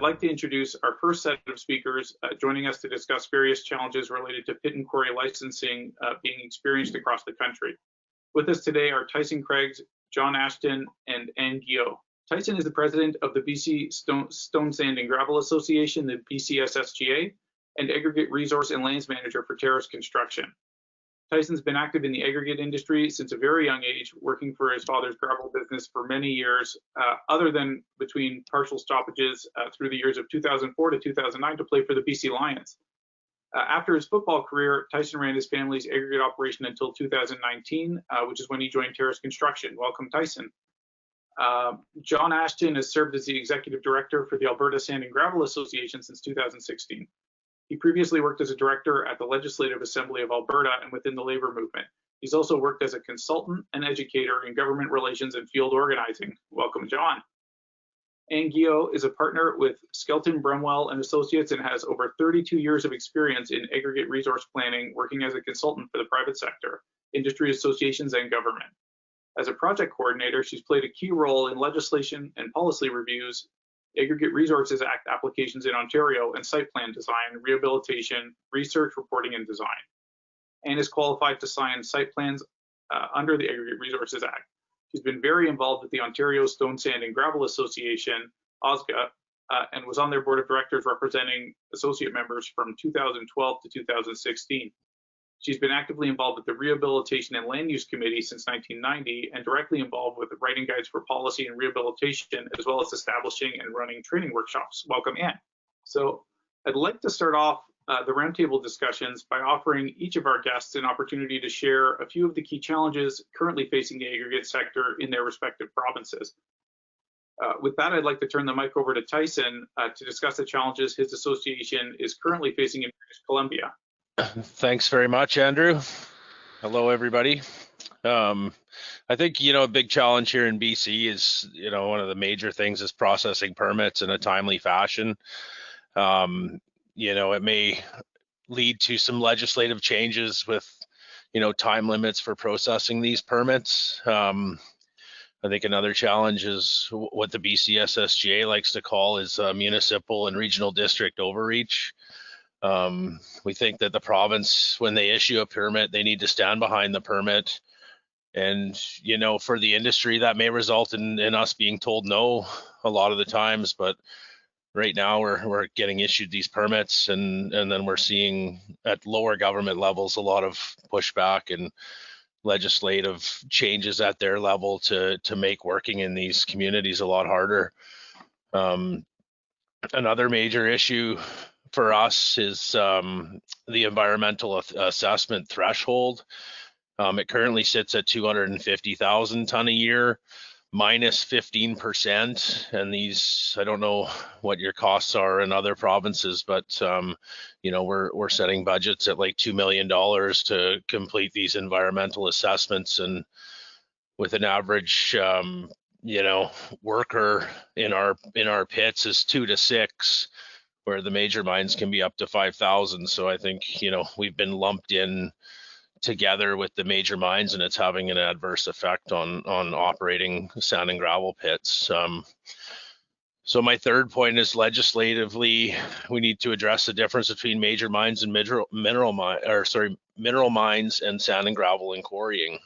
like to introduce our first set of speakers joining us to discuss various challenges related to pit and quarry licensing being experienced across the country. With us today are Tyson Craigs, John Ashton, and Anne Guyot. Tyson is the president of the BC Stone, Sand and Gravel Association, the BCSSGA, and aggregate resource and lands manager for Terrace Construction. Tyson's been active in the aggregate industry since a very young age, working for his father's gravel business for many years, other than between partial stoppages through the years of 2004 to 2009 to play for the BC Lions. After his football career, Tyson ran his family's aggregate operation until 2019, which is when he joined Terrace Construction. Welcome, Tyson. John Ashton has served as the executive director for the Alberta Sand and Gravel Association since 2016. He previously worked as a director at the Legislative Assembly of Alberta and within the labor movement. He's also worked as a consultant and educator in government relations and field organizing. Welcome, John. Anne Guyot is a partner with Skelton Brumwell and Associates and has over 32 years of experience in aggregate resource planning, working as a consultant for the private sector, industry associations, and government. As a project coordinator, she's played a key role in legislation and policy reviews, Aggregate Resources Act applications in Ontario, and site plan design, rehabilitation, research, reporting, and design. Anne is qualified to sign site plans under the Aggregate Resources Act. She's been very involved with the Ontario Stone, Sand and Gravel Association, OSGA, and was on their board of directors representing associate members from 2012 to 2016. She's been actively involved with the Rehabilitation and Land Use Committee since 1990 and directly involved with writing guides for policy and rehabilitation, as well as establishing and running training workshops. Welcome, Anne. So I'd like to start off the roundtable discussions by offering each of our guests an opportunity to share a few of the key challenges currently facing the aggregate sector in their respective provinces. With that, I'd like to turn the mic over to Tyson to discuss the challenges his association is currently facing in British Columbia. Thanks very much, Andrew. Hello, everybody. I think, a big challenge here in BC is, one of the major things is processing permits in a timely fashion. It may lead to some legislative changes with, time limits for processing these permits. I think another challenge is what the BCSSGA likes to call is municipal and regional district overreach. We think that the province, when they issue a permit, they need to stand behind the permit. And, for the industry, that may result in us being told no a lot of the times. But right now we're getting issued these permits and then we're seeing at lower government levels a lot of pushback and legislative changes at their level to make working in these communities a lot harder. Another major issue for us is the environmental assessment threshold. It currently sits at 250,000 ton a year, minus 15%. And these, I don't know what your costs are in other provinces, but we're setting budgets at like $2 million to complete these environmental assessments, and with an average worker in our pits is 2 to 6. Where the major mines can be up to 5,000. So I think, we've been lumped in together with the major mines, and it's having an adverse effect on operating sand and gravel pits. So my third point is legislatively, we need to address the difference between major mines and mineral mines and sand and gravel and quarrying.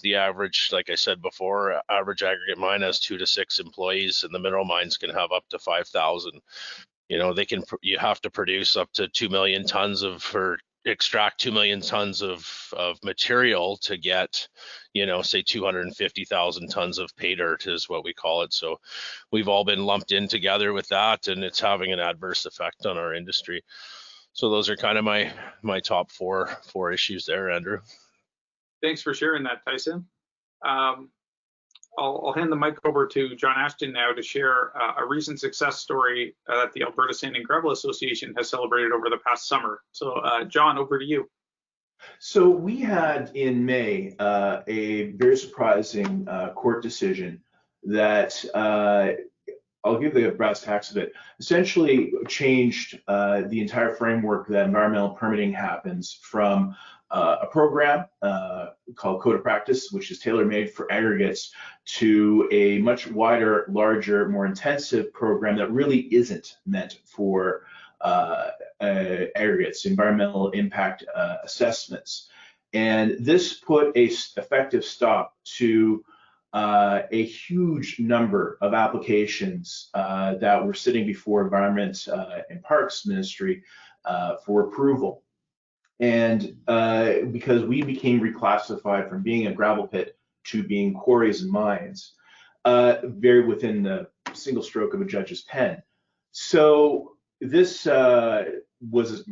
The average, like I said before, average aggregate mine has 2 to 6 employees, and the mineral mines can have up to 5,000. You have to produce up to 2 million tons or extract 2 million tons of material to get, say 250,000 tons of pay dirt is what we call it. So we've all been lumped in together with that, and it's having an adverse effect on our industry. So those are kind of my top four issues there, Andrew. Thanks for sharing that, Tyson. I'll hand the mic over to John Ashton now to share a recent success story that the Alberta Sand and Gravel Association has celebrated over the past summer. So, John, over to you. So we had in May a very surprising court decision that I'll give the brass tacks of it, essentially changed the entire framework that environmental permitting happens from a program called Code of Practice, which is tailor-made for aggregates, to a much wider, larger, more intensive program that really isn't meant for aggregates, environmental impact assessments. And this put a effective stop to a huge number of applications that were sitting before Environment and Parks Ministry for approval. And because we became reclassified from being a gravel pit to being quarries and mines, very within the single stroke of a judge's pen. So this was,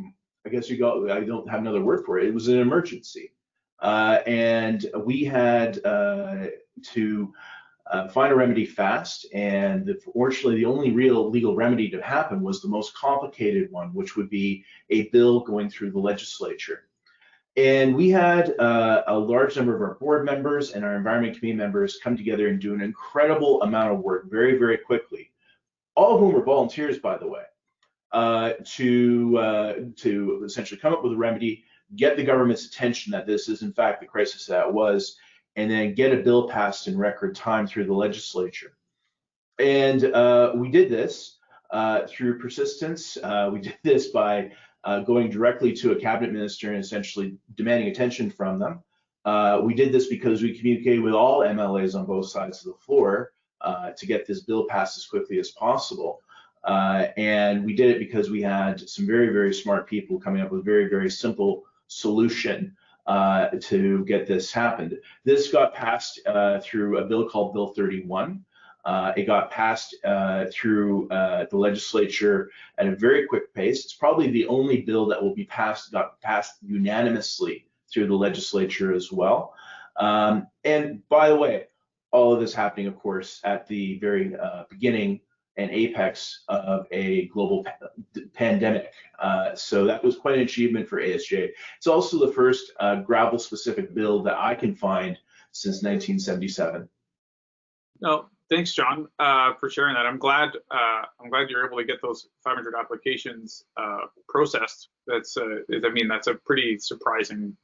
I guess I don't have another word for it. It was an emergency. And we had to find a remedy fast. And fortunately, the only real legal remedy to happen was the most complicated one, which would be a bill going through the legislature. And we had a large number of our board members and our environment committee members come together and do an incredible amount of work very, very quickly, all of whom were volunteers, by the way, to essentially come up with a remedy, get the government's attention that this is in fact the crisis that it was, and then get a bill passed in record time through the legislature. And we did this through persistence. We did this by going directly to a cabinet minister and essentially demanding attention from them. We did this because we communicated with all MLAs on both sides of the floor to get this bill passed as quickly as possible. And we did it because we had some very, very smart people coming up with a very, very simple solution to get this happened. This got passed through a bill called Bill 31. It got passed through the legislature at a very quick pace. It's probably the only bill that will be got passed unanimously through the legislature as well. And by the way, all of this happening, of course, at the very beginning and apex of a global pandemic. So that was quite an achievement for ASJ. It's also the first gravel-specific bill that I can find since 1977. No, thanks, John, for sharing that. I'm glad you're able to get those 500 applications processed. That's that's a pretty surprising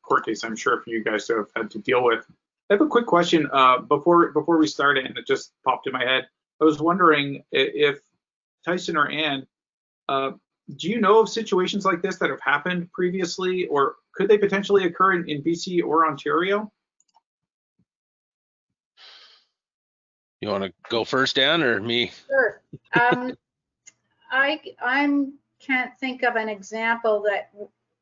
court case, I'm sure, for you guys to have had to deal with. I have a quick question before we start, and it just popped in my head. I was wondering if Tyson or Ann, do you know of situations like this that have happened previously, or could they potentially occur in BC or Ontario? You want to go first, Ann, or me? Sure. I can't think of an example that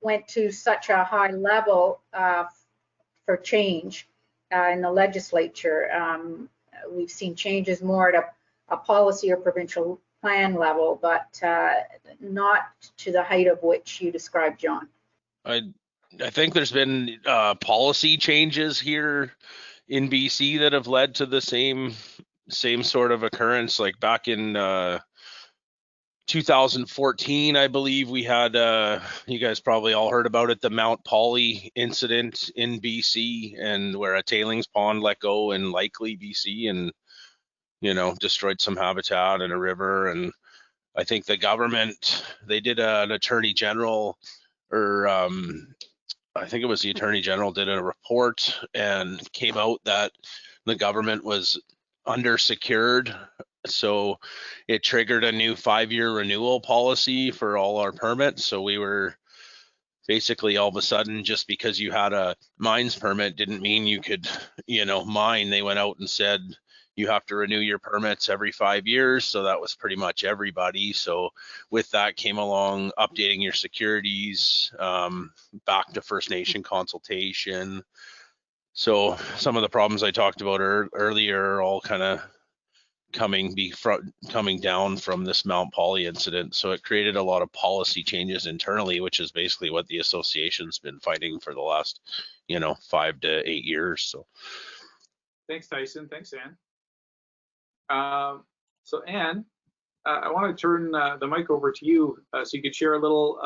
went to such a high level for change in the legislature. We've seen changes more at a policy or provincial plan level, but not to the height of which you described, John. I think there's been policy changes here in BC that have led to the same sort of occurrence. Like back in 2014, I believe we had, you guys probably all heard about it, the Mount Poly incident in BC, and where a tailings pond let go in Likely, BC, and destroyed some habitat in a river. And I think the government, they did an attorney general, or I think it was the attorney general, did a report and came out that the government was undersecured. So it triggered a new 5-year renewal policy for all our permits. So we were basically, all of a sudden, just because you had a mines permit didn't mean you could, mine. They went out and said, you have to renew your permits every 5 years. So that was pretty much everybody. So with that came along updating your securities, back to First Nation consultation. So some of the problems I talked about earlier are all kind of coming down from this Mount Poly incident. So it created a lot of policy changes internally, which is basically what the association's been fighting for the last, 5 to 8 years. So thanks, Tyson. Thanks, Ann. So Ann, I want to turn the mic over to you so you could share a little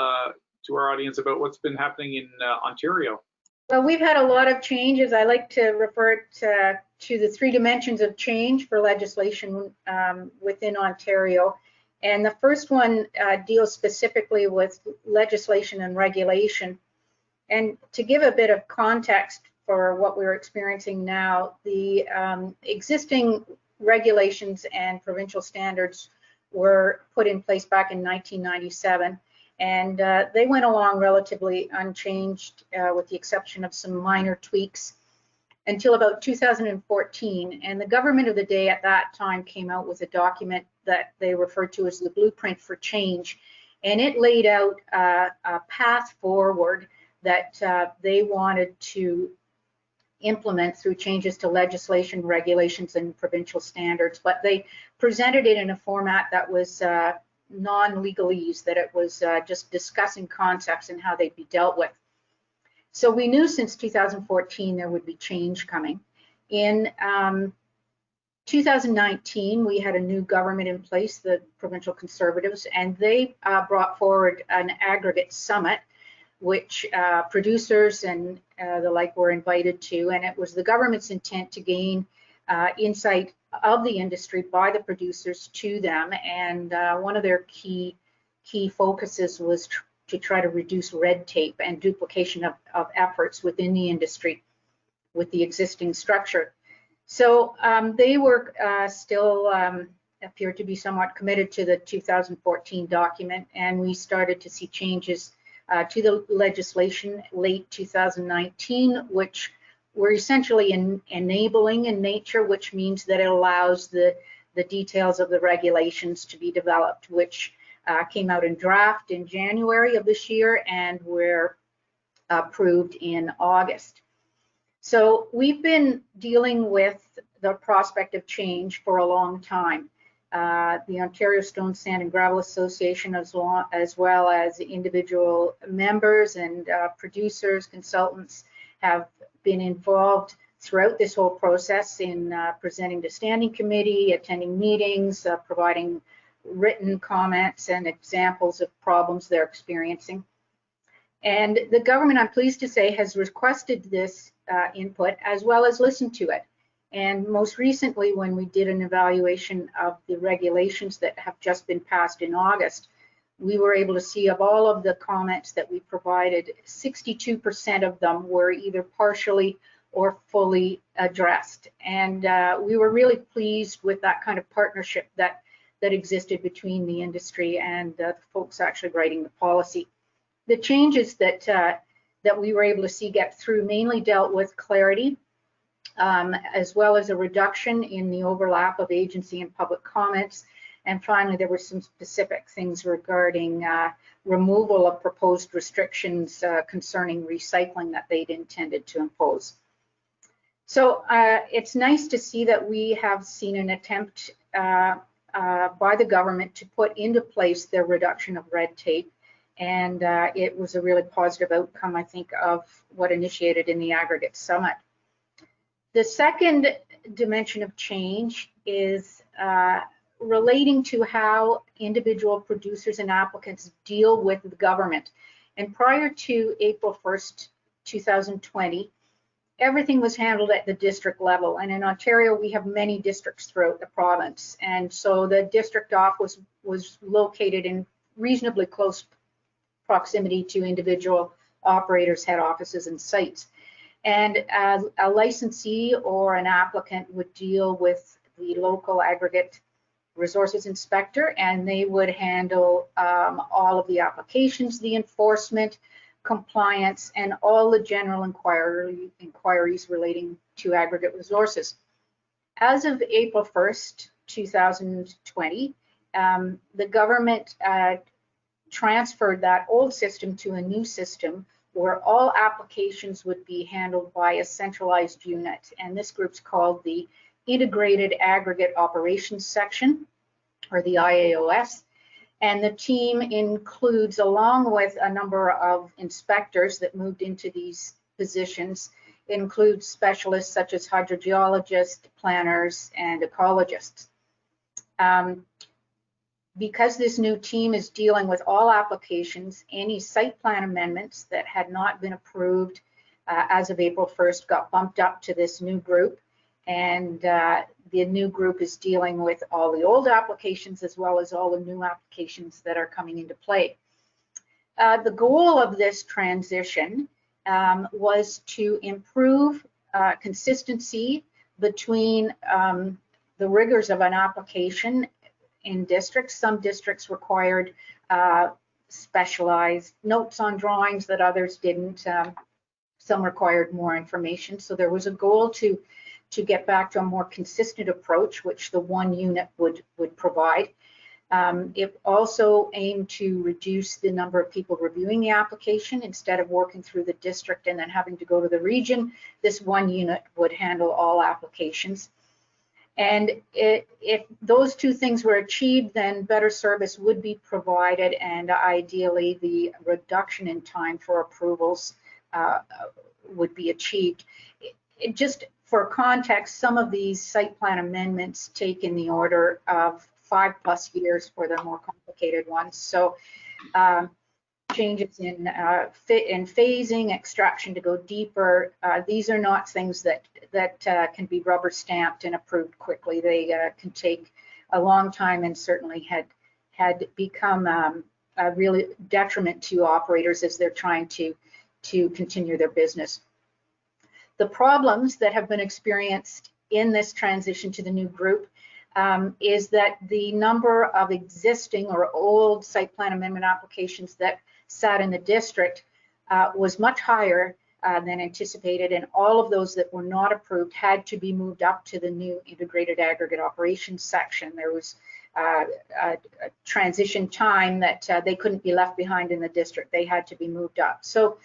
to our audience about what's been happening in Ontario. Well, we've had a lot of changes. I like to refer to the 3 dimensions of change for legislation within Ontario. And the first one deals specifically with legislation and regulation. And to give a bit of context for what we're experiencing now, the existing regulations and provincial standards were put in place back in 1997, and they went along relatively unchanged with the exception of some minor tweaks until about 2014. And the government of the day at that time came out with a document that they referred to as the Blueprint for Change, and it laid out a path forward that they wanted to implement through changes to legislation, regulations, and provincial standards. But they presented it in a format that was non-legalese, that it was just discussing concepts and how they'd be dealt with. So we knew since 2014 there would be change coming. In 2019, we had a new government in place, the Provincial Conservatives, and they brought forward an aggregate summit, which producers and the like were invited to, and it was the government's intent to gain insight of the industry by the producers to them, and one of their key focuses was to try to reduce red tape and duplication of efforts within the industry with the existing structure. So they were still appeared to be somewhat committed to the 2014 document, and we started to see changes to the legislation late 2019, which were essentially enabling in nature, which means that it allows the details of the regulations to be developed, which came out in draft in January of this year and were approved in August. So we've been dealing with the prospect of change for a long time. The Ontario Stone, Sand and Gravel Association, as well as individual members and producers, consultants, have been involved throughout this whole process in presenting to standing committee, attending meetings, providing written comments and examples of problems they're experiencing. And the government, I'm pleased to say, has requested this input as well as listened to it. And most recently, when we did an evaluation of the regulations that have just been passed in August, we were able to see of all of the comments that we provided, 62% of them were either partially or fully addressed. And we were really pleased with that kind of partnership that existed between the industry and the folks actually writing the policy. The changes that we were able to see get through mainly dealt with clarity, as well as a reduction in the overlap of agency and public comments. And finally, there were some specific things regarding removal of proposed restrictions concerning recycling that they'd intended to impose. So it's nice to see that we have seen an attempt by the government to put into place their reduction of red tape. And it was a really positive outcome, I think, of what initiated in the aggregate summit. The second dimension of change is relating to how individual producers and applicants deal with the government. And prior to April 1st, 2020, everything was handled at the district level. And in Ontario, we have many districts throughout the province. And so the district office was located in reasonably close proximity to individual operators' head offices and sites. And a licensee or an applicant would deal with the local aggregate resources inspector, and they would handle all of the applications, the enforcement, compliance, and all the general inquiries relating to aggregate resources. As of April 1st, 2020, the government transferred that old system to a new system where all applications would be handled by a centralized unit. And this group's called the Integrated Aggregate Operations Section, or the IAOS. And the team includes, along with a number of inspectors that moved into these positions, includes specialists such as hydrogeologists, planners, and ecologists. Because this new team is dealing with all applications, any site plan amendments that had not been approved as of April 1st got bumped up to this new group. And the new group is dealing with all the old applications as well as all the new applications that are coming into play. The goal of this transition was to improve consistency between the rigors of an application in districts. Some districts required specialized notes on drawings that others didn't. Some required more information. So there was a goal to get back to a more consistent approach, which the one unit would provide. It also aimed to reduce the number of people reviewing the application. Instead of working through the district and then having to go to the region, this one unit would handle all applications. And if those two things were achieved, then better service would be provided, and ideally the reduction in time for approvals would be achieved. Just for context, some of these site plan amendments take in the order of 5+ years for the more complicated ones. So changes in phasing, extraction to go deeper, these are not things that can be rubber stamped and approved quickly. They can take a long time, and certainly had become a really detriment to operators as they're trying to continue their business. The problems that have been experienced in this transition to the new group is that the number of existing or old site plan amendment applications that sat in the district was much higher than anticipated, and all of those that were not approved had to be moved up to the new integrated aggregate operations section. There was a transition time that they couldn't be left behind in the district. They had to be moved up. So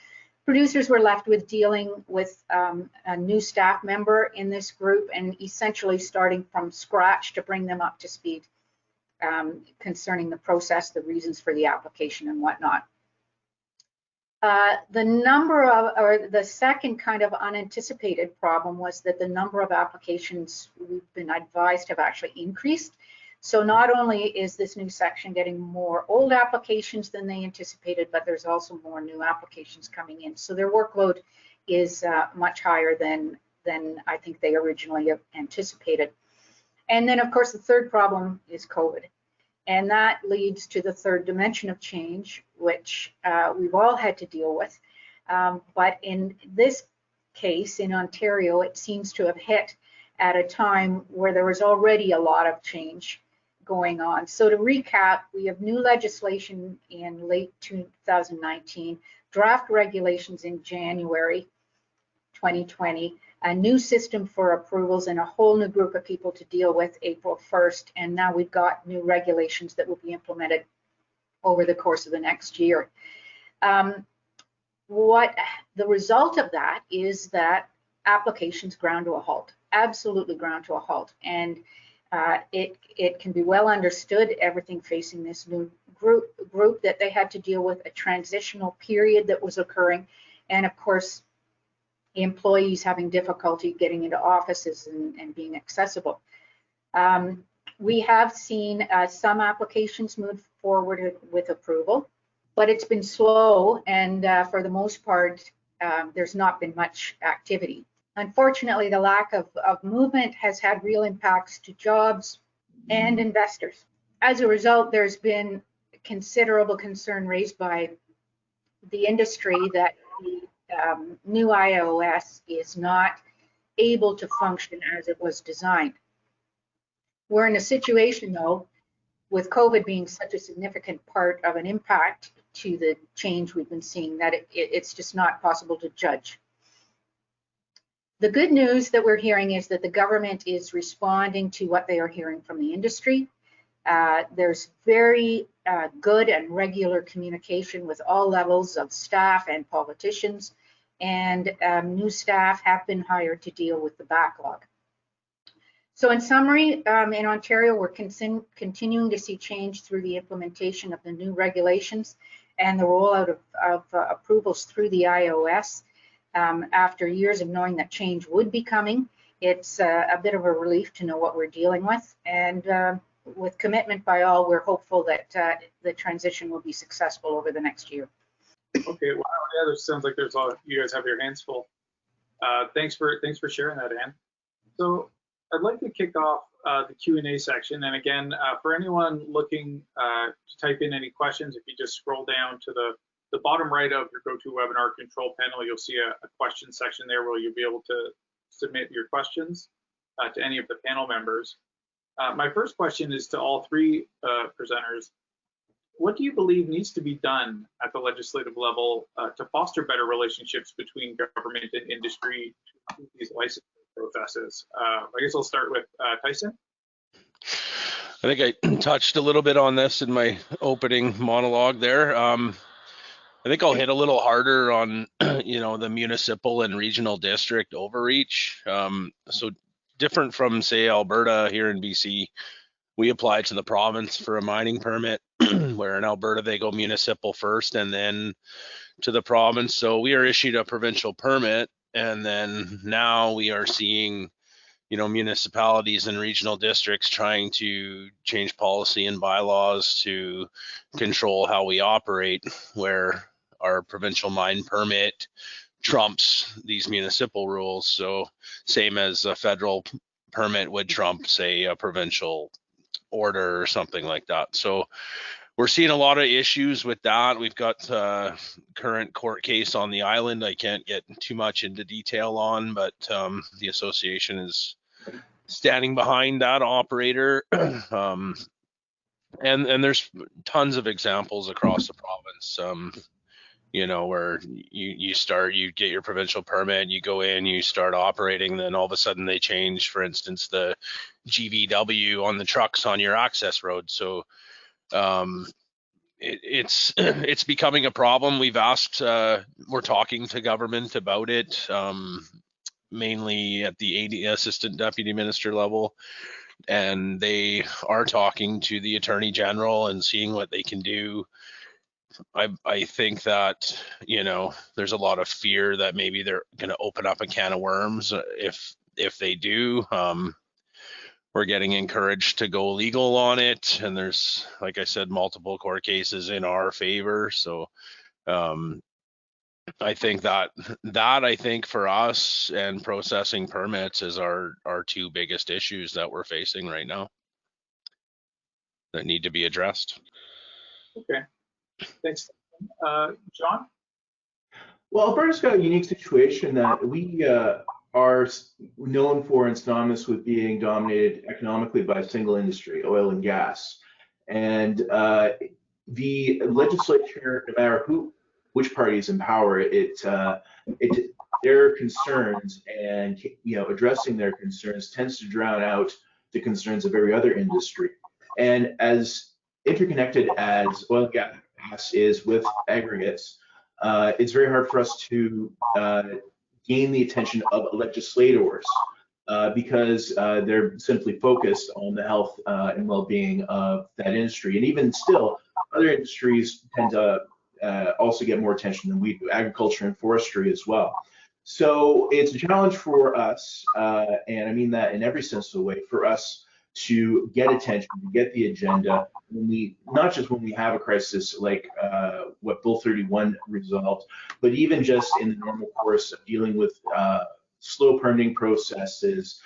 producers were left with dealing with a new staff member in this group and essentially starting from scratch to bring them up to speed concerning the process, the reasons for the application, and whatnot. The second kind of unanticipated problem was that the number of applications we've been advised have actually increased. So not only is this new section getting more old applications than they anticipated, but there's also more new applications coming in. So their workload is much higher than I think they originally anticipated. And then, of course, the third problem is COVID. And that leads to the third dimension of change, which we've all had to deal with. But in this case, in Ontario, it seems to have hit at a time where there was already a lot of change going on. So to recap, we have new legislation in late 2019, draft regulations in January 2020, a new system for approvals, and a whole new group of people to deal with April 1st. And now we've got new regulations that will be implemented over the course of the next year. What the result of that is that applications ground to a halt, absolutely ground to a halt. And it can be well understood, everything facing this new group that they had to deal with, a transitional period that was occurring, and of course, employees having difficulty getting into offices and being accessible. We have seen some applications move forward with approval, but it's been slow, and for the most part, there's not been much activity. Unfortunately, the lack of movement has had real impacts to jobs and investors. As a result, there's been considerable concern raised by the industry that the new IOS is not able to function as it was designed. We're in a situation, though, with COVID being such a significant part of an impact to the change we've been seeing, that it's just not possible to judge. The good news that we're hearing is that the government is responding to what they are hearing from the industry. There's very good and regular communication with all levels of staff and politicians, and new staff have been hired to deal with the backlog. So in summary, in Ontario, we're continuing to see change through the implementation of the new regulations and the rollout of approvals through the IOS. After years of knowing that change would be coming, it's a bit of a relief to know what we're dealing with. And with commitment by all, we're hopeful that the transition will be successful over the next year. Okay, wow, yeah, this sounds like there's you guys have your hands full. Thanks for sharing that, Anne. So I'd like to kick off the Q&A section. And again, for anyone looking to type in any questions, if you just scroll down to the bottom right of your GoToWebinar control panel, you'll see a question section there where you'll be able to submit your questions to any of the panel members. My first question is to all three presenters. What do you believe needs to be done at the legislative level to foster better relationships between government and industry through these licensing processes? I guess I'll start with Tyson. I think I touched a little bit on this in my opening monologue there. I think I'll hit a little harder on, the municipal and regional district overreach. So different from, say, Alberta here in BC, we apply to the province for a mining permit, where in Alberta they go municipal first and then to the province. So we are issued a provincial permit, and then now we are seeing, municipalities and regional districts trying to change policy and bylaws to control how we operate, where our provincial mine permit trumps these municipal rules. So same as a federal permit would trump, say, a provincial order or something like that. So we're seeing a lot of issues with that. We've got a current court case on the island I can't get too much into detail on, but the association is standing behind that operator. And there's tons of examples across the province, where you get your provincial permit, you go in, you start operating, then all of a sudden they change, for instance, the GVW on the trucks on your access road. So it's becoming a problem. We've asked, we're talking to government about it, mainly at the assistant deputy minister level, and they are talking to the attorney general and seeing what they can do. I think that, there's a lot of fear that maybe they're going to open up a can of worms. If they do, we're getting encouraged to go legal on it. And there's, like I said, multiple court cases in our favor. So I think that I think for us and processing permits is our two biggest issues that we're facing right now that need to be addressed. Okay, thanks. John? Well, Alberta's got a unique situation that we are known for and synonymous with being dominated economically by a single industry, oil and gas. And the legislature, no matter which party is in power, their concerns and addressing their concerns tends to drown out the concerns of every other industry. And as interconnected as oil and gas is with aggregates, it's very hard for us to gain the attention of legislators because they're simply focused on the health and well-being of that industry. And even still, other industries tend to also get more attention than we do, agriculture and forestry as well. So it's a challenge for us, and I mean that in every sense of the way, for us to get attention, to get the agenda, not just when we have a crisis like what Bill 31 resolved, but even just in the normal course of dealing with slow permitting processes,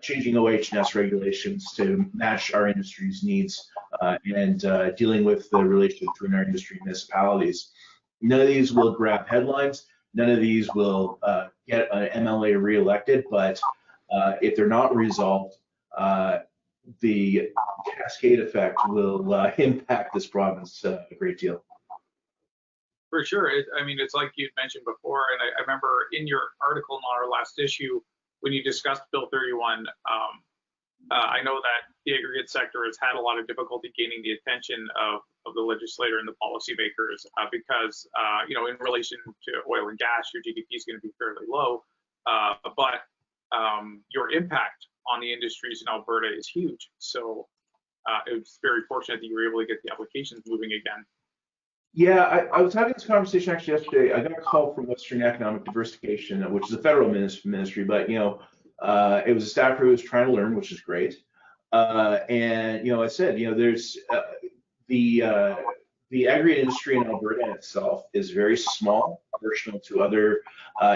changing OH&S regulations to match our industry's needs, and dealing with the relationship between our industry and municipalities. None of these will grab headlines. None of these will get an MLA reelected, but if they're not resolved, the cascade effect will impact this province a great deal. For sure. It's like you'd mentioned before, and I remember in your article in our last issue, when you discussed Bill 31, I know that the aggregate sector has had a lot of difficulty gaining the attention of the legislator and the policymakers because, in relation to oil and gas, your GDP is going to be fairly low, but your impact on the industries in Alberta is huge. So it's very fortunate that you were able to get the applications moving again. Yeah, I was having this conversation actually yesterday. I got a call from Western Economic Diversification, which is a federal ministry, but it was a staffer who was trying to learn, which is great. And I said, there's the aggregate industry in Alberta itself is very small, proportional to other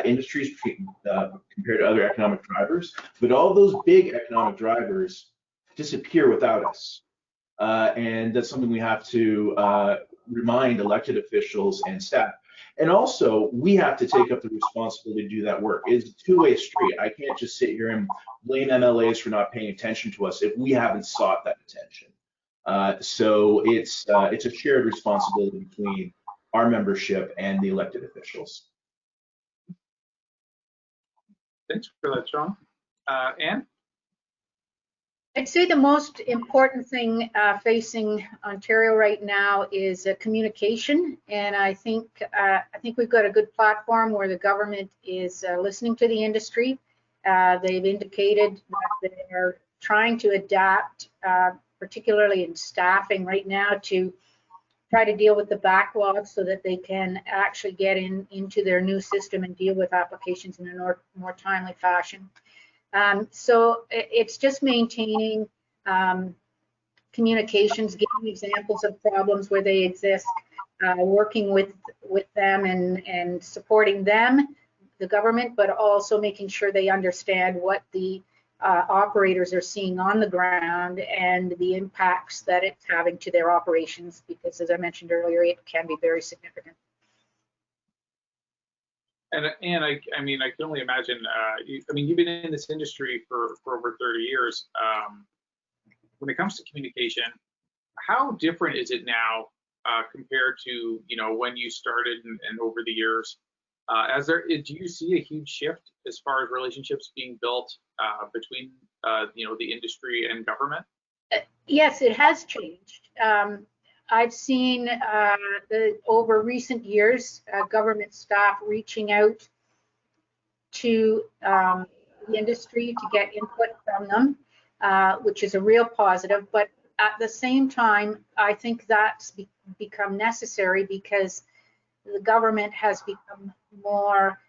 industries compared to other economic drivers. But all those big economic drivers disappear without us, and that's something we have to remind elected officials and staff. And also, we have to take up the responsibility to do that work. It's a two-way street. I can't just sit here and blame MLAs for not paying attention to us if we haven't sought that attention. So it's a shared responsibility between our membership and the elected officials. Thanks for that, John. Anne? I'd say the most important thing facing Ontario right now is communication, and I think we've got a good platform where the government is listening to the industry. They've indicated that they're trying to adapt, particularly in staffing right now, to try to deal with the backlog so that they can actually get into their new system and deal with applications in a more timely fashion. So it's just maintaining communications, giving examples of problems where they exist, working with them and supporting them, the government, but also making sure they understand what the operators are seeing on the ground and the impacts that it's having to their operations, because as I mentioned earlier, it can be very significant. And I mean, I can only imagine, you've been in this industry for over 30 years. When it comes to communication, how different is it now compared to, when you started and over the years? Do you see a huge shift as far as relationships being built between, the industry and government? Yes, it has changed. I've seen over recent years, government staff reaching out to the industry to get input from them, which is a real positive. But at the same time, I think that's become necessary because the government has become more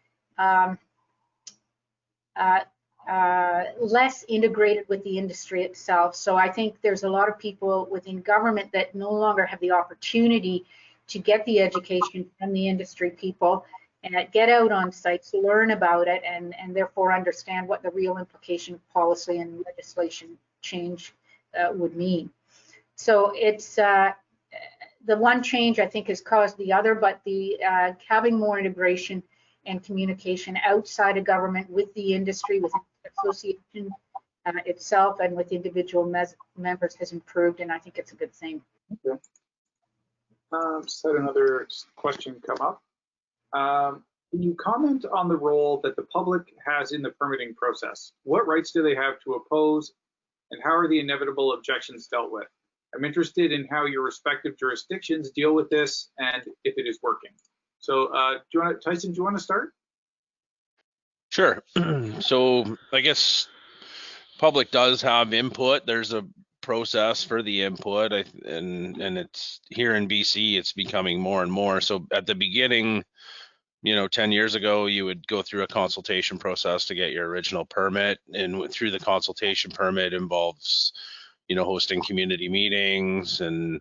less integrated with the industry itself. So I think there's a lot of people within government that no longer have the opportunity to get the education from the industry people and get out on sites, learn about it, and therefore understand what the real implication of policy and legislation change would mean. So it's the one change I think has caused the other, but the having more integration and communication outside of government with the industry, with the association itself, and with individual members has improved, and I think it's a good thing. Okay. Just had another question come up. Can you comment on the role that the public has in the permitting process? What rights do they have to oppose, and how are the inevitable objections dealt with? I'm interested in how your respective jurisdictions deal with this and if it is working. So Tyson, do you want to start? Sure. So I guess public does have input. There's a process for the input, and it's here in BC, it's becoming more and more. So at the beginning, 10 years ago, you would go through a consultation process to get your original permit, and through the consultation permit involves hosting community meetings and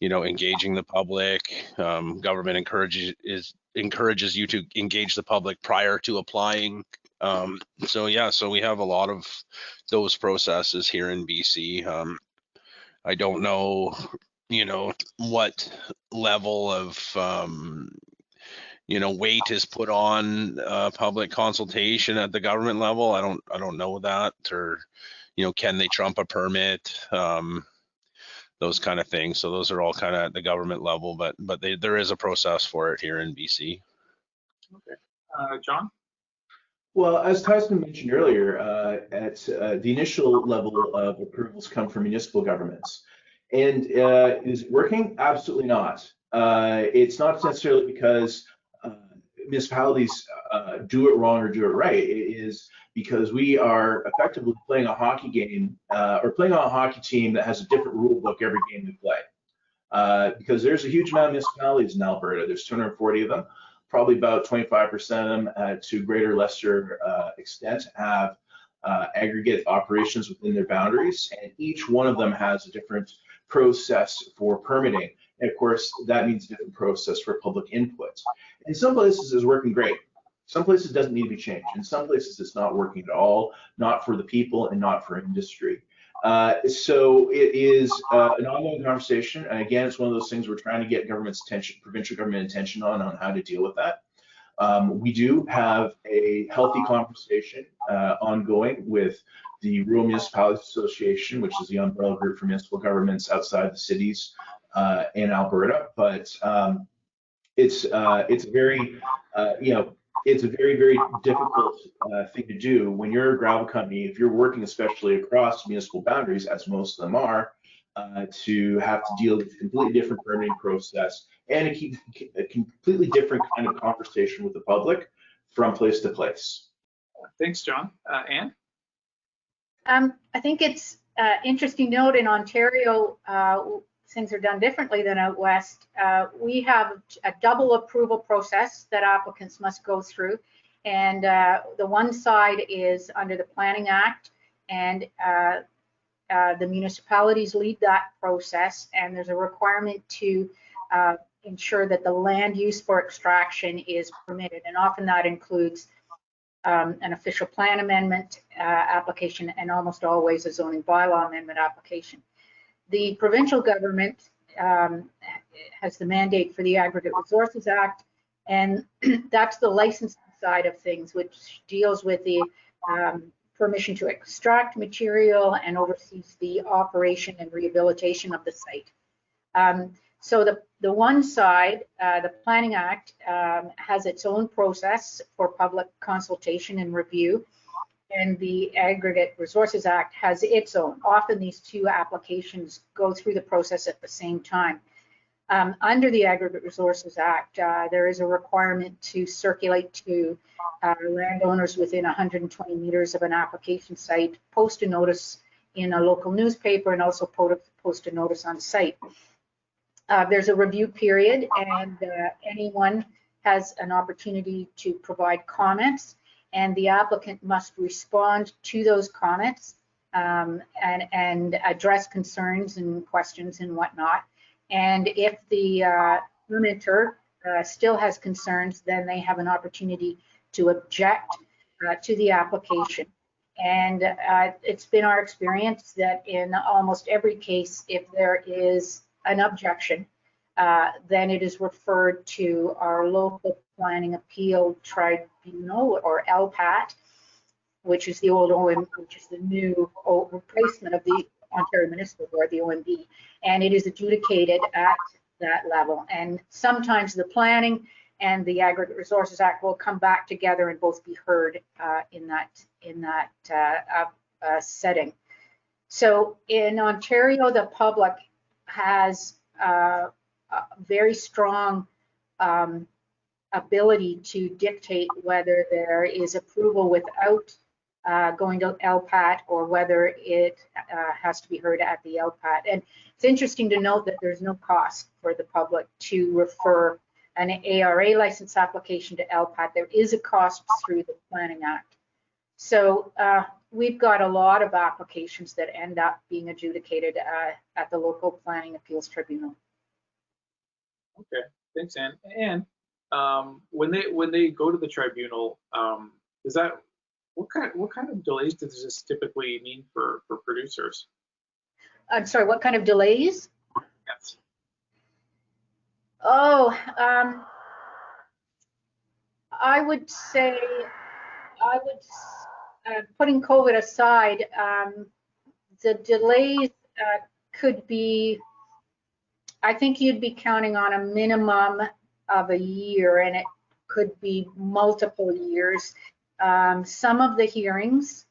engaging the public. Government encourages you to engage the public prior to applying. So we have a lot of those processes here in BC. I don't know, what level of weight is put on public consultation at the government level. I don't know that, or can they trump a permit? Those kind of things. So those are all kind of at the government level, but there is a process for it here in BC. Okay. John? Well, as Tyson mentioned earlier, at the initial level of approvals come from municipal governments. And is it working? Absolutely not. It's not necessarily because municipalities do it wrong or do it right. It is because we are effectively playing a hockey game or playing on a hockey team that has a different rule book every game we play. Because there's a huge amount of municipalities in Alberta. There's 240 of them. Probably about 25% of them, to greater or lesser extent, have aggregate operations within their boundaries, and each one of them has a different process for permitting. And of course, that means a different process for public input. In some places, it's working great. Some places it doesn't need to be changed. In some places, it's not working at all, not for the people and not for industry. So it is an ongoing conversation. And again, it's one of those things we're trying to get government's attention, provincial government attention on how to deal with that. We do have a healthy conversation ongoing with the Rural Municipalities Association, which is the umbrella group for municipal governments outside the cities in Alberta. But it's very, it's a very, very difficult thing to do when you're a gravel company, if you're working especially across municipal boundaries, as most of them are, to have to deal with a completely different permitting process and a completely different kind of conversation with the public from place to place. Thanks, John. Anne? I think it's interesting to note in Ontario, things are done differently than out west. We have a double approval process that applicants must go through. And the one side is under the Planning Act, and the municipalities lead that process, and there's a requirement to ensure that the land use for extraction is permitted. And often that includes an official plan amendment application, and almost always a zoning bylaw amendment application. The provincial government has the mandate for the Aggregate Resources Act, and that's the licensing side of things, which deals with the permission to extract material and oversees the operation and rehabilitation of the site. So the one side, the Planning Act, has its own process for public consultation and review, and the Aggregate Resources Act has its own. Often these two applications go through the process at the same time. Under the Aggregate Resources Act, there is a requirement to circulate to landowners within 120 meters of an application site, post a notice in a local newspaper, and also post a notice on site. There's a review period, and anyone has an opportunity to provide comments, and the applicant must respond to those comments and address concerns and questions and whatnot. And if the permitter still has concerns, then they have an opportunity to object to the application. And it's been our experience that in almost every case, if there is an objection, then it is referred to our local planning appeal tribunal, or LPAT, which is the old OM, which is the new replacement of the Ontario Municipal Board, the OMB, and it is adjudicated at that level. And sometimes the Planning and the Aggregate Resources Act will come back together and both be heard in that setting. So in Ontario, the public has a very strong ability to dictate whether there is approval without going to LPAT, or whether it has to be heard at the LPAT. And it's interesting to note that there's no cost for the public to refer an ARA license application to LPAT. There is a cost through the Planning Act. So we've got a lot of applications that end up being adjudicated at the local planning appeals tribunal. Okay, thanks, Anne. And when they go to the tribunal, is that what kind of delays does this typically mean for producers? I'm sorry, what kind of delays? Yes. Oh, I would say, putting COVID aside, the delays could be, I think you'd be counting on a minimum of a year, and it could be multiple years. Some of the hearings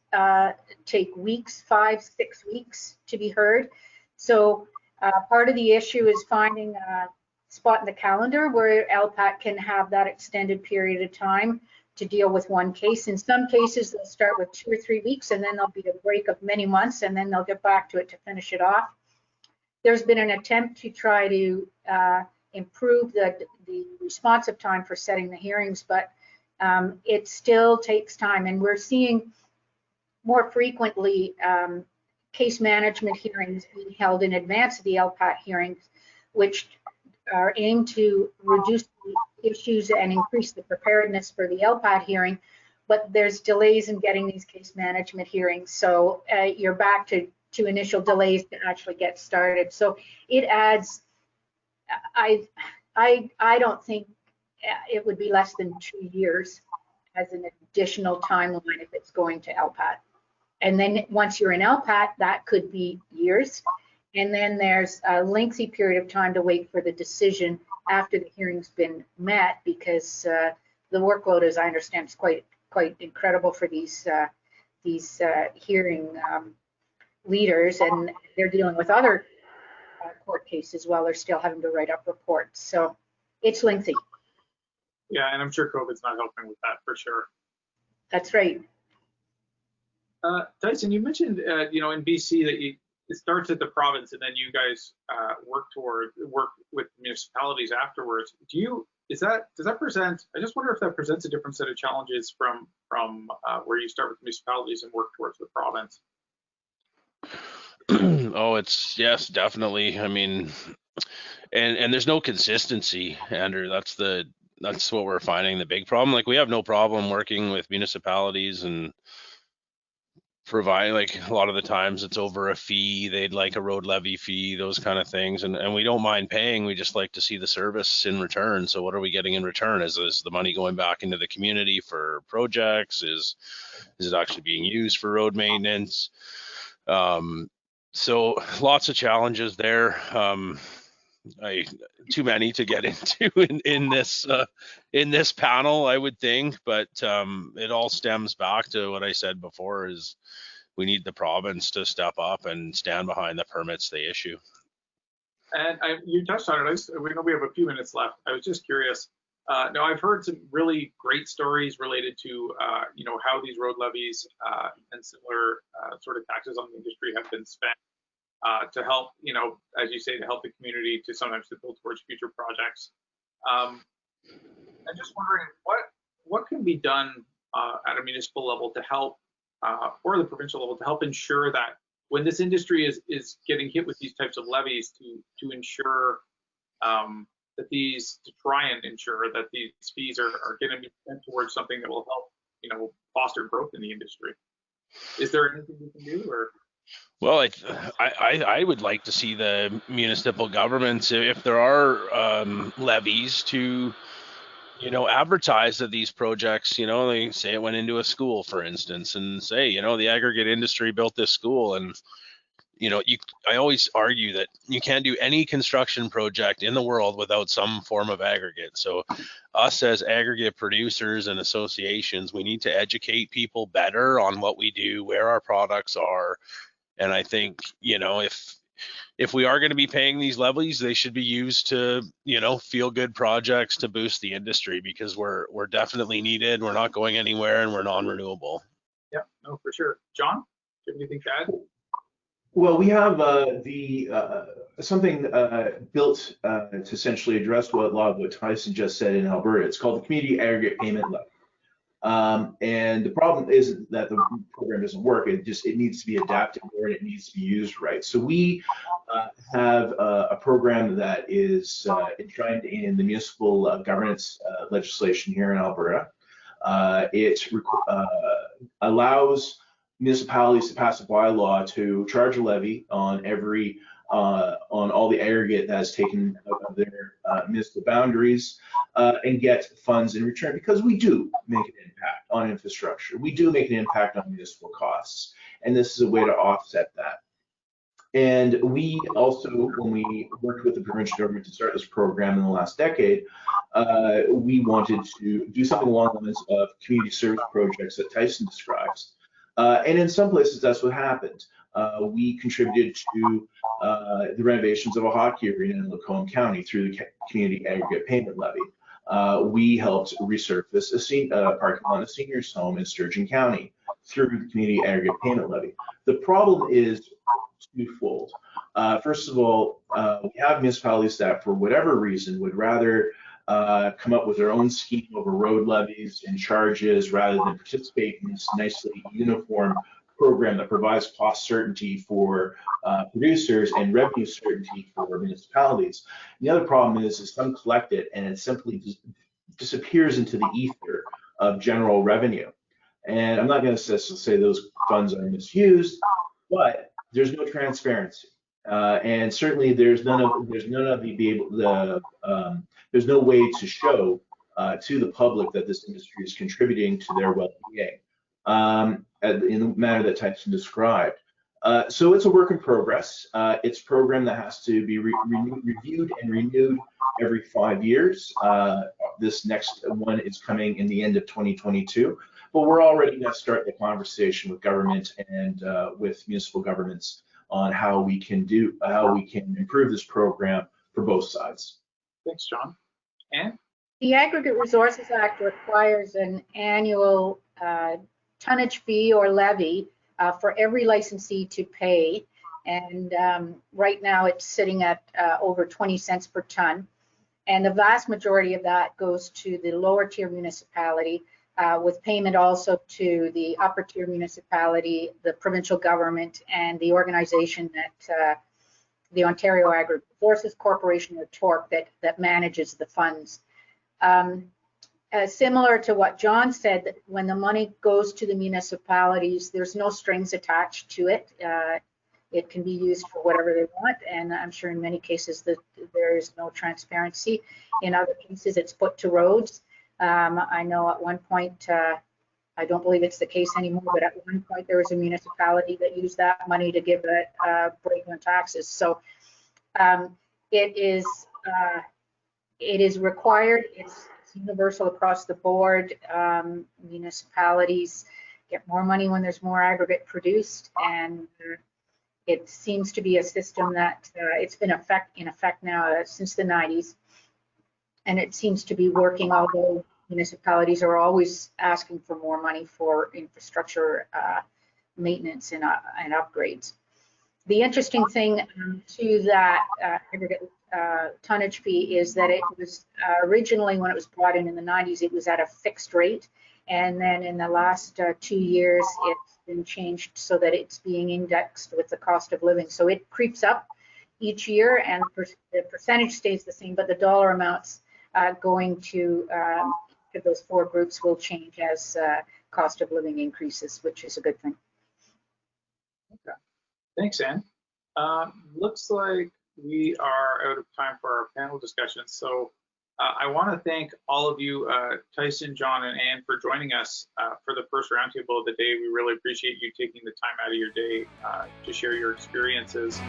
take weeks, 5-6 weeks to be heard. So part of the issue is finding a spot in the calendar where LPAT can have that extended period of time to deal with one case. In some cases, they'll start with 2 or 3 weeks, and then there'll be a break of many months, and then they'll get back to it to finish it off. There's been an attempt to try to improve the responsive time for setting the hearings, but it still takes time. And we're seeing more frequently case management hearings being held in advance of the LPAT hearings, which are aimed to reduce the issues and increase the preparedness for the LPAT hearing, but there's delays in getting these case management hearings. So you're back to to initial delays to actually get started. So it adds, I don't think it would be less than 2 years as an additional timeline if it's going to LPAT. And then once you're in LPAT, that could be years. And then there's a lengthy period of time to wait for the decision after the hearing's been met, because the workload, as I understand, is quite incredible for these hearing leaders, and they're dealing with other court cases while they're still having to write up reports. So it's lengthy. Yeah, and I'm sure COVID's not helping with that for sure. That's right. Tyson, you mentioned, in BC that it starts at the province and then you guys work with municipalities afterwards. Does that present? I just wonder if that presents a different set of challenges from where you start with municipalities and work towards the province. Oh, yes, definitely. I mean, and there's no consistency, Andrew. That's what we're finding the big problem. Like, we have no problem working with municipalities and provide, like, a lot of the times it's over a fee. They'd like a road levy fee, those kind of things, and we don't mind paying. We just like to see the service in return. So what are we getting in return? Is the money going back into the community for projects? Is it actually being used for road maintenance? So lots of challenges there. Too many to get into in this panel, I would think, but it all stems back to what I said before: is we need the province to step up and stand behind the permits they issue. And you touched on it. We know we have a few minutes left. I was just curious. Now, I've heard some really great stories related to how these road levies and similar sort of taxes on the industry have been spent to help, as you say, to help the community, to sometimes to build towards future projects. I'm just wondering what can be done at a municipal level to help, or the provincial level, to help ensure that when this industry is getting hit with these types of levies, to ensure to try and ensure that these fees are going to be spent towards something that will help, foster growth in the industry. Is there anything we can do, or? Well, I would like to see the municipal governments, if there are levies, to advertise that these projects, they say it went into a school, for instance, and say, the aggregate industry built this school. And I always argue that you can't do any construction project in the world without some form of aggregate. So us as aggregate producers and associations, we need to educate people better on what we do, where our products are. And I think, if we are going to be paying these levies, they should be used to, feel good projects to boost the industry, because we're definitely needed. We're not going anywhere, and we're non-renewable. Yeah, no, for sure. John, do you have anything to add? Well, we have something built to essentially address a lot of what Tyson just said in Alberta. It's called the Community Aggregate Payment Levy. And the problem isn't that the program doesn't work. It needs to be adapted, or it needs to be used right. So we have a program that is enshrined in the municipal governance legislation here in Alberta. It allows municipalities to pass a bylaw to charge a levy on on all the aggregate that is taken out of their municipal boundaries, and get funds in return, because we do make an impact on infrastructure. We do make an impact on municipal costs, and this is a way to offset that. And we also, when we worked with the provincial government to start this program in the last decade, we wanted to do something along the lines of community service projects that Tyson describes. And in some places, that's what happened. We contributed to the renovations of a hockey arena in Lacombe County through the Community Aggregate Payment Levy. We helped resurface a parking lot of a seniors home in Sturgeon County through the Community Aggregate Payment Levy. The problem is twofold. First of all, we have municipalities that, for whatever reason, would rather come up with their own scheme over road levies and charges rather than participate in this nicely uniform program that provides cost certainty for producers and revenue certainty for municipalities. And the other problem is some collect it and it simply disappears into the ether of general revenue. And I'm not going to say those funds are misused, but there's no transparency, and certainly there's none of there's no way to show to the public that this industry is contributing to their well-being in the manner that Tyson described. So it's a work in progress. It's a program that has to be reviewed and renewed every 5 years. This next one is coming in the end of 2022, but we're already going to start the conversation with government and with municipal governments on how we can improve this program for both sides. Thanks, John. Anne? The Aggregate Resources Act requires an annual tonnage fee or levy for every licensee to pay, and right now it's sitting at over 20 cents per ton, and the vast majority of that goes to the lower tier municipality, with payment also to the upper tier municipality, the provincial government, and the organization that the Ontario Aggregate Resources Corporation, or TORC, that manages the funds. Similar to what John said, that when the money goes to the municipalities, there's no strings attached to it. It can be used for whatever they want, and I'm sure in many cases that there is no transparency. In other cases, it's put to roads. I know at one point, I don't believe it's the case anymore, but at one point there was a municipality that used that money to give a break on taxes. So it is required. It's universal across the board. Municipalities get more money when there's more aggregate produced, and it seems to be a system that it's been in effect now since the 90s, and it seems to be working, although municipalities are always asking for more money for infrastructure maintenance and upgrades. The interesting thing to that aggregate tonnage fee is that it was originally, when it was brought in the 90s, it was at a fixed rate, and then in the last 2 years it's been changed so that it's being indexed with the cost of living. So it creeps up each year, and the percentage stays the same, but the dollar amounts going to those 4 groups will change as cost of living increases, which is a good thing. Okay, thanks, Anne. Looks like we are out of time for our panel discussion. So I want to thank all of you, Tyson, John, and Anne, for joining us for the first roundtable of the day. We really appreciate you taking the time out of your day to share your experiences.